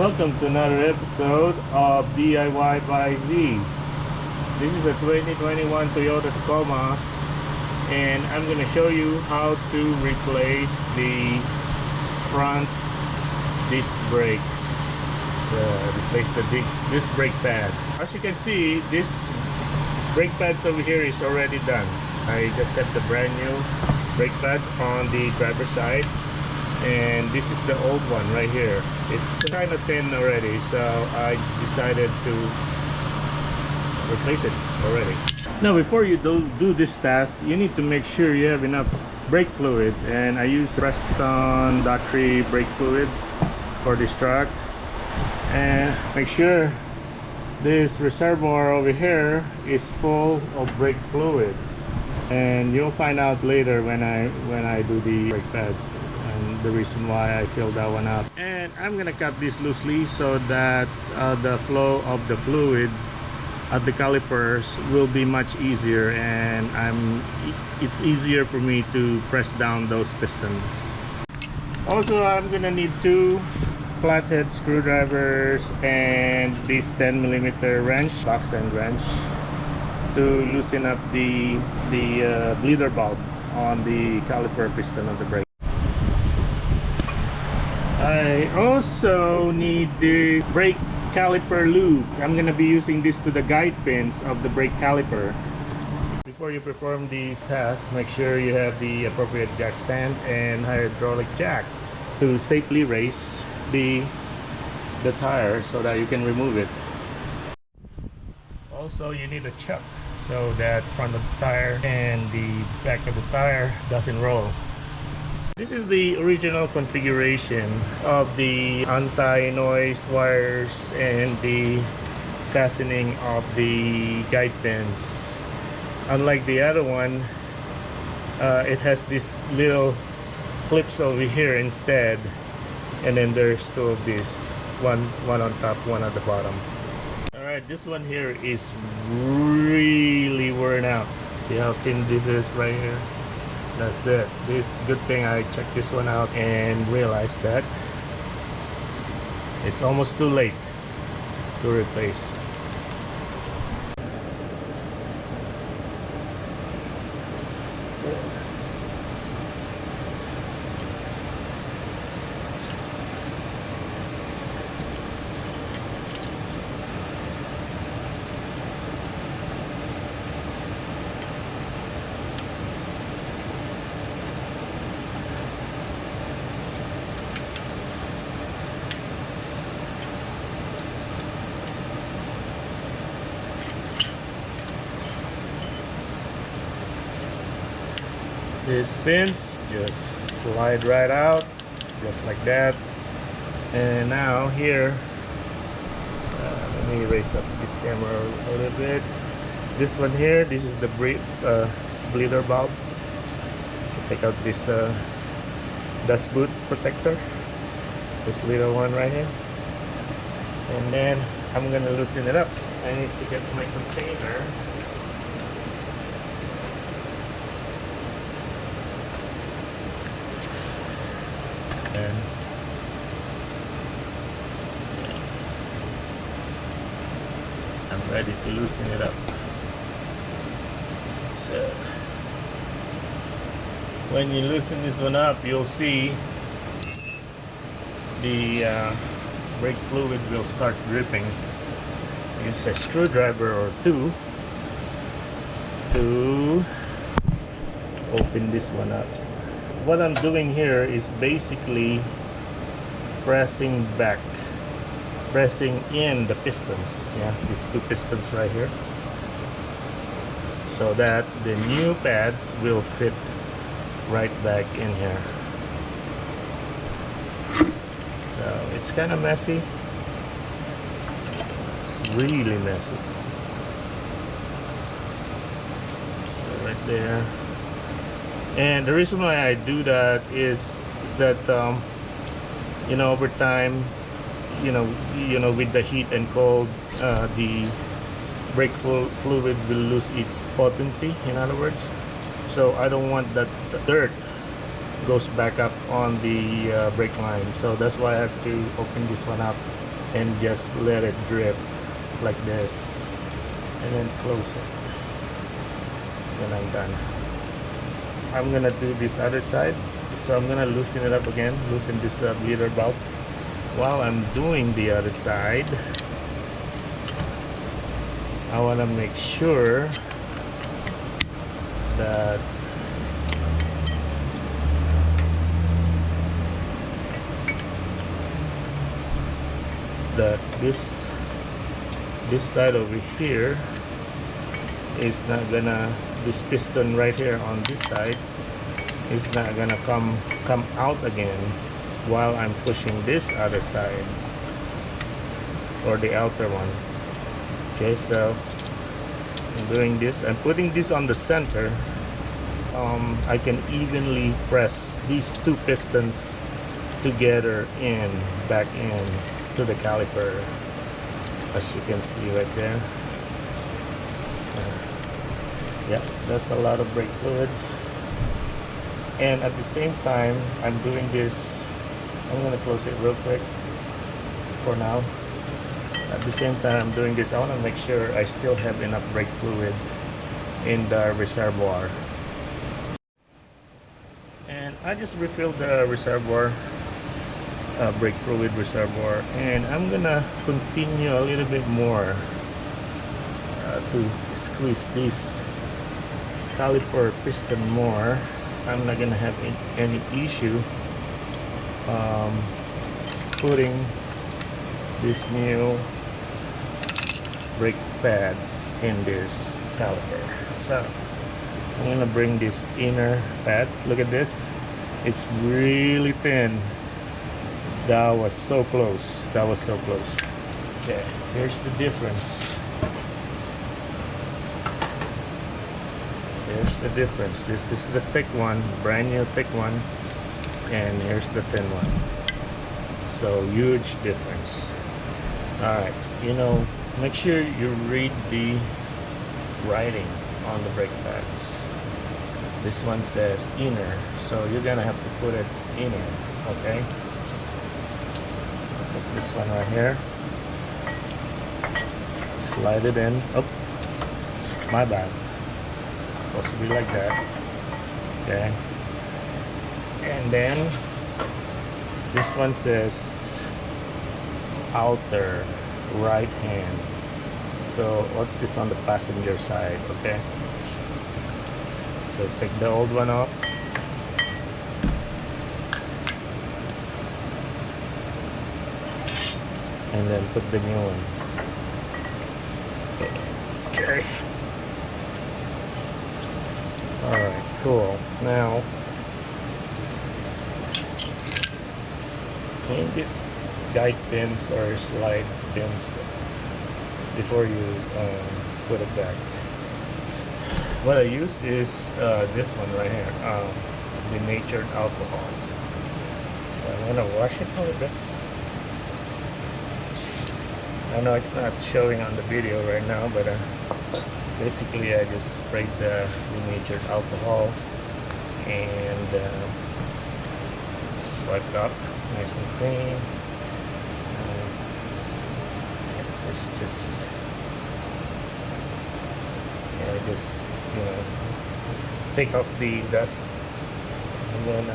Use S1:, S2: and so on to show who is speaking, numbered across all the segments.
S1: Welcome to another episode of DIY by Z. This is a 2021 Toyota Tacoma, and I'm going to show you how to replace the front disc brakes. Replace the disc brake pads. As you can see, this brake pads over here is already done. I just have the brand new brake pads on the driver's side, and this is the old one right here. It's kind of thin already, so I decided to replace it already. Now, before you do this task, you need to make sure you have enough brake fluid, and I use Piston brake fluid for this truck. And make sure this reservoir over here is full of brake fluid, and you'll find out later when I do the brake pads and the reason why I filled that one up. And I'm gonna cap this loosely so that the flow of the fluid at the calipers will be much easier, and it's easier for me to press down those pistons. Also, I'm gonna need two flathead screwdrivers and this 10mm wrench, box end wrench, to loosen up the bleeder bulb on the caliper piston of the brake. I also need the brake caliper lube. I'm gonna be using this to the guide pins of the brake caliper. Before you perform these tasks, make sure you have the appropriate jack stand and hydraulic jack to safely raise the tire so that you can remove it. Also, you need a chuck so that front of the tire and the back of the tire doesn't roll. This is the original configuration of the anti-noise wires and the fastening of the guide pins. Unlike the other one, it has these little clips over here instead, and then there's two of these, one on top, one at the bottom. Alright, this one here is really worn out. See how thin this is right here? That's it. This good thing I checked this one out and realized that it's almost too late to replace. These pins just slide right out, just like that. And now here, let me raise up this camera a little bit. This one here, this is the bleeder bulb. Take out this dust boot protector, this little one right here, and then I'm gonna loosen it up. I need to get my container. And I'm ready to loosen it up. So when you loosen this one up, you'll see the brake fluid will start dripping. Use a screwdriver or two to open this one up. What I'm doing here is basically pressing in the pistons. Yeah, these two pistons right here, so that the new pads will fit right back in here. So it's kind of messy. It's really messy. So right there. And the reason why I do that is that you know, over time, you know, with the heat and cold, the brake fluid will lose its potency, in other words. So I don't want that dirt goes back up on the brake line, so that's why I have to open this one up and just let it drip like this, and then close it. Then I'm done. I'm gonna do this other side, so I'm gonna loosen it up again, loosen this bleeder valve. While I'm doing the other side, I want to make sure that this side over here is not gonna, this piston right here on this side is not gonna come out again while I'm pushing this other side, or the outer one. Okay, so I'm doing this. I'm putting this on the center. I can evenly press these two pistons together back in to the caliper, as you can see right there. Yeah, that's a lot of brake fluids. And at the same time, I'm doing this. I'm gonna close it real quick for now. At the same time I'm doing this, I want to make sure I still have enough brake fluid in the reservoir. And I just refilled the reservoir, brake fluid reservoir, and I'm gonna continue a little bit more to squeeze this caliper piston more. I'm not gonna have any issue putting this new brake pads in this caliper. So I'm gonna bring this inner pad. Look at this, it's really thin. That was so close, that was so close. Okay, here's the difference. Here's the difference. This is the thick one, brand new thick one, and here's the thin one. So huge difference. All right, you know, make sure you read the writing on the brake pads. This one says inner, so you're gonna have to put it inner. Okay, so put this one right here, slide it in. Oh, my bad, supposed to be like that. Okay, and then this one says outer right hand, so it's on the passenger side. Okay, so take the old one off, and then put the new one. Okay, all right, cool. Now clean this guide pins or slide pins before you put it back. What I use is this one right here, denatured alcohol. So I'm gonna wash it a little bit. I know it's not showing on the video right now, but basically I just sprayed the denatured alcohol and swipe it up nice and clean. It's just, you know, take off the dust, and then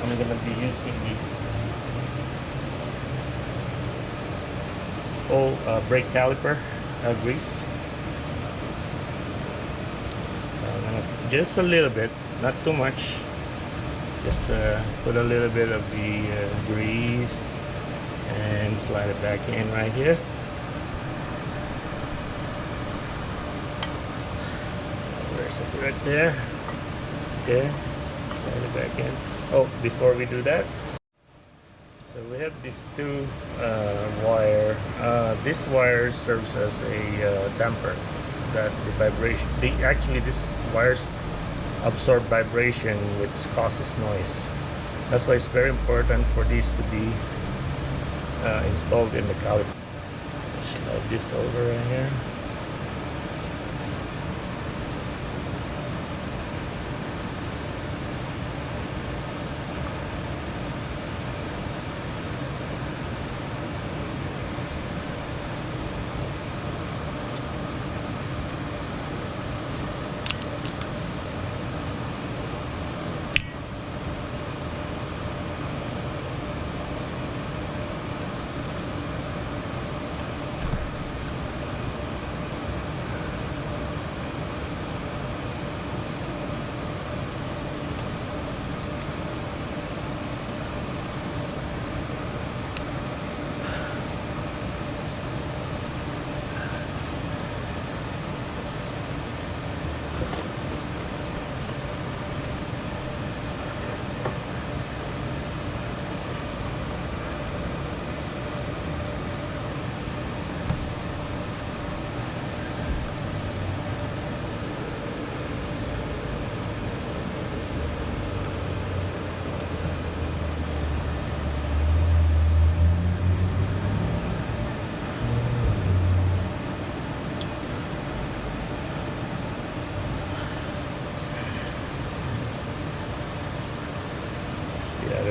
S1: I'm gonna be using this old brake caliper grease. So I'm gonna just a little bit, not too much. Just put a little bit of the grease and slide it back in right here. Where's it? Right there. Okay, slide it back in. Oh, before we do that, so we have these two wire. This wire serves as a damper that the vibration. Actually, this wires absorb vibration, which causes noise. That's why it's very important for these to be installed in the caliper. Slide this over right here.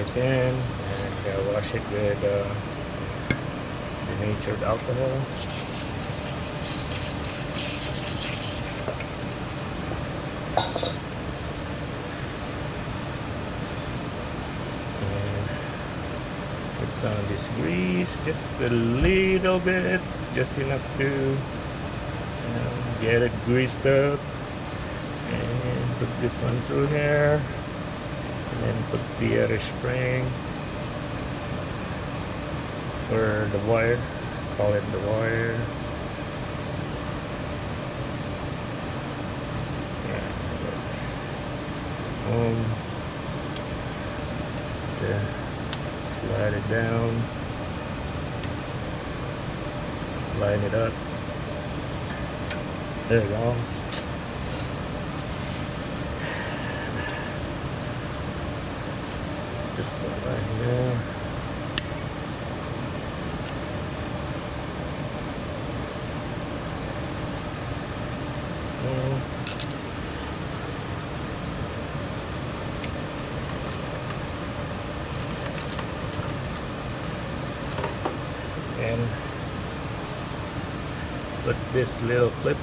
S1: it in and wash it with denatured alcohol. And put some of this grease, just a little bit, just enough to get it greased up. And put this one through here, and then put the other spring or the wire, call it the wire. Slide it down, line it up. There you go. This one right here. And put this little clip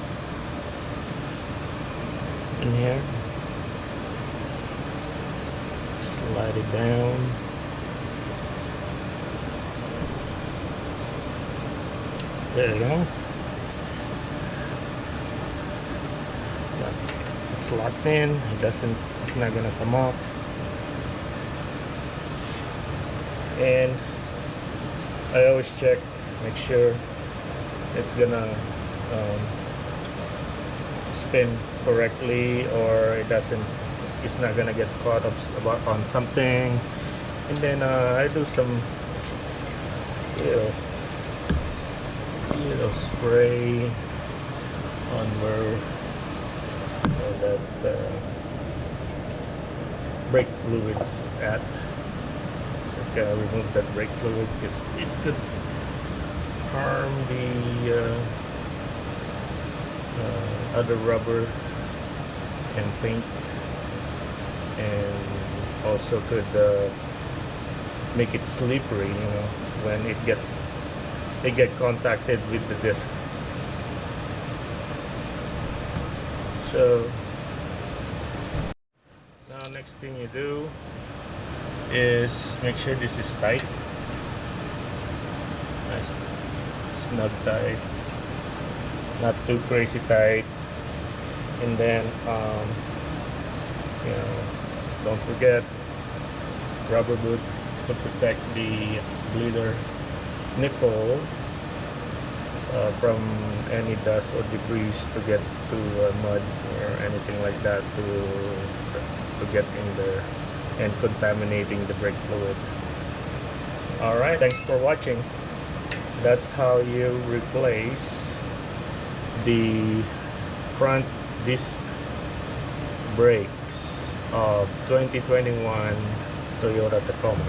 S1: in here, slide it down, there you go. It's locked in, it's not gonna come off. And I always check, make sure it's gonna spin correctly, or it's not gonna get caught up on something. And then I do some little spray on where that brake fluid's at. So remove that brake fluid because it could harm the other rubber and paint, and also could make it slippery, when it get contacted with the disc. So now next thing you do is make sure this is tight, nice snug tight, not too crazy tight. And then don't forget rubber boot to protect the bleeder nipple from any dust or debris to get to mud or anything like that to get in there and contaminating the brake fluid. Alright, thanks for watching. That's how you replace the front disc brakes of 2021 Toyota Tacoma.